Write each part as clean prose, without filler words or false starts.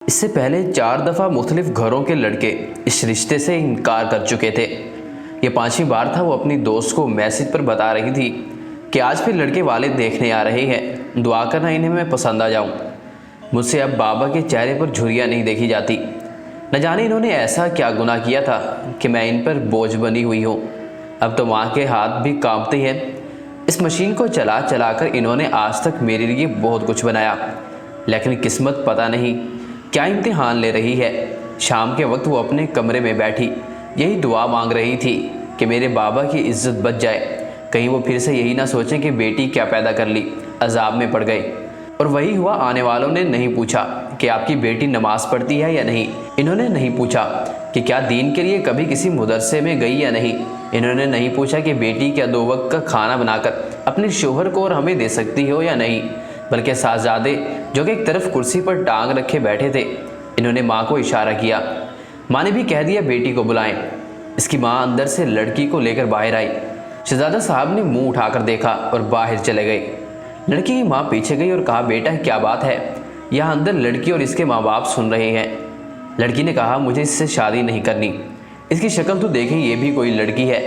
اس سے پہلے 4 دفعہ مختلف گھروں کے لڑکے اس رشتے سے انکار کر چکے تھے۔ یہ 5ویں بار تھا وہ اپنی دوست کو میسج پر بتا رہی تھی کہ آج پھر لڑکے والے دیکھنے آ رہے ہیں، دعا کرنا انہیں میں پسند آ جاؤں۔ مجھ سے اب بابا کے چہرے پر جھریاں نہیں دیکھی جاتی۔ نہ جانے انہوں نے ایسا کیا گناہ کیا تھا کہ میں ان پر بوجھ بنی ہوئی ہوں۔ اب تو ماں کے ہاتھ بھی کانپتے ہیں۔ اس مشین کو چلا چلا کر انہوں نے آج تک میرے لیے بہت کچھ بنایا، لیکن قسمت پتہ نہیں کیا امتحان لے رہی ہے۔ شام کے وقت وہ اپنے کمرے میں بیٹھی یہی دعا مانگ رہی تھی کہ میرے بابا کی عزت بچ جائے، کہیں وہ پھر سے یہی نہ سوچیں کہ بیٹی کیا پیدا کر لی، عذاب میں پڑ گئے۔ اور وہی ہوا، آنے والوں نے نہیں پوچھا کہ آپ کی بیٹی نماز پڑھتی ہے یا نہیں، انہوں نے نہیں پوچھا کہ کیا دین کے لیے کبھی کسی مدرسے میں گئی یا نہیں، انہوں نے نہیں پوچھا کہ بیٹی کیا 2 وقت کا کھانا بنا کر اپنے شوہر کو اور ہمیں دے سکتی ہو یا نہیں، بلکہ صاحبزادے جو کہ ایک طرف کرسی پر ٹانگ رکھے بیٹھے تھے، انہوں نے ماں کو اشارہ کیا۔ ماں نے بھی کہہ دیا بیٹی کو بلائیں۔ اس کی ماں اندر سے لڑکی کو لے کر باہر آئی۔ شہزادہ صاحب نے منہ اٹھا کر دیکھا اور باہر چلے گئے۔ لڑکی کی ماں پیچھے گئی اور کہا، بیٹا کیا بات ہے؟ یہاں اندر لڑکی اور اس کے ماں باپ سن رہے ہیں۔ لڑکی نے کہا، مجھے اس سے شادی نہیں کرنی، اس کی شکل تو دیکھیں، یہ بھی کوئی لڑکی ہے۔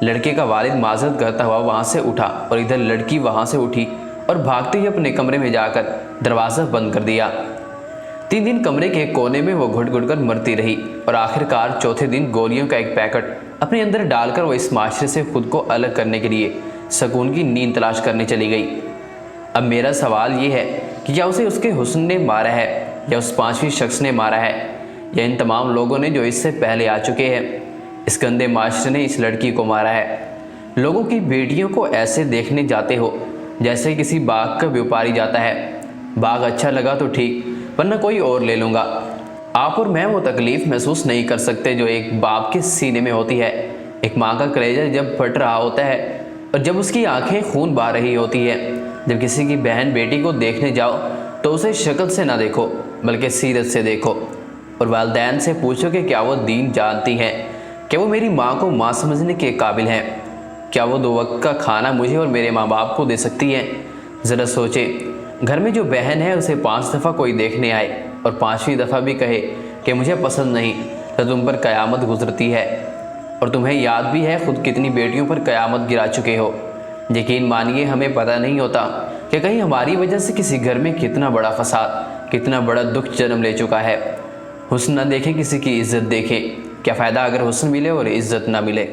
لڑکے کا والد معذرت کرتا ہوا وہاں سے اٹھا اور ادھر لڑکی وہاں سے اٹھی اور بھاگتے ہی اپنے کمرے میں جا کر دروازہ بند کر دیا۔ 3 دن کمرے کے کونے میں وہ گھٹ گھٹ کر مرتی رہی اور آخر کار چوتھے دن گولیوں کا ایک پیکٹ اپنے اندر ڈال کر وہ اس معاشرے سے خود کو الگ کرنے کے لیے سکون کی نیند تلاش کرنے چلی گئی۔ اب میرا سوال یہ ہے کہ کیا اسے اس کے حسن نے مارا ہے، یا اس 5ویں شخص نے مارا ہے، یا ان تمام لوگوں نے جو اس سے پہلے آ چکے ہیں؟ اس گندے معاشرے نے اس لڑکی کو مارا ہے۔ لوگوں کی بیٹیوں کو ایسے دیکھنے جاتے ہو جیسے کسی باغ کا بیوپاری جاتا ہے۔ باغ اچھا لگا تو ٹھیک، ورنہ کوئی اور لے لوں گا۔ آپ اور میں وہ تکلیف محسوس نہیں کر سکتے جو ایک باپ کے سینے میں ہوتی ہے۔ ایک ماں کا کلیجہ جب پھٹ رہا ہوتا ہے اور جب اس کی آنکھیں خون بہہ رہی ہوتی ہے۔ جب کسی کی بہن بیٹی کو دیکھنے جاؤ تو اسے شکل سے نہ دیکھو بلکہ سیرت سے دیکھو، اور والدین سے پوچھو کہ کیا وہ دین جانتی ہیں، کیا وہ میری ماں کو ماں سمجھنے کے قابل ہیں، کیا وہ 2 وقت کا کھانا مجھے اور میرے ماں باپ کو دے سکتی ہیں؟ ذرا سوچیں، گھر میں جو بہن ہے اسے 5 دفعہ کوئی دیکھنے آئے اور 5ویں دفعہ بھی کہے کہ مجھے پسند نہیں، تو تم پر قیامت گزرتی ہے۔ اور تمہیں یاد بھی ہے خود کتنی بیٹیوں پر قیامت گرا چکے ہو۔ یقین مانیے ہمیں پتہ نہیں ہوتا کہ کہیں ہماری وجہ سے کسی گھر میں کتنا بڑا فساد، کتنا بڑا دکھ جنم لے چکا ہے۔ حسن نہ دیکھیں، کسی کی عزت دیکھیں۔ کیا فائدہ اگر حسن ملے اور عزت نہ ملے؟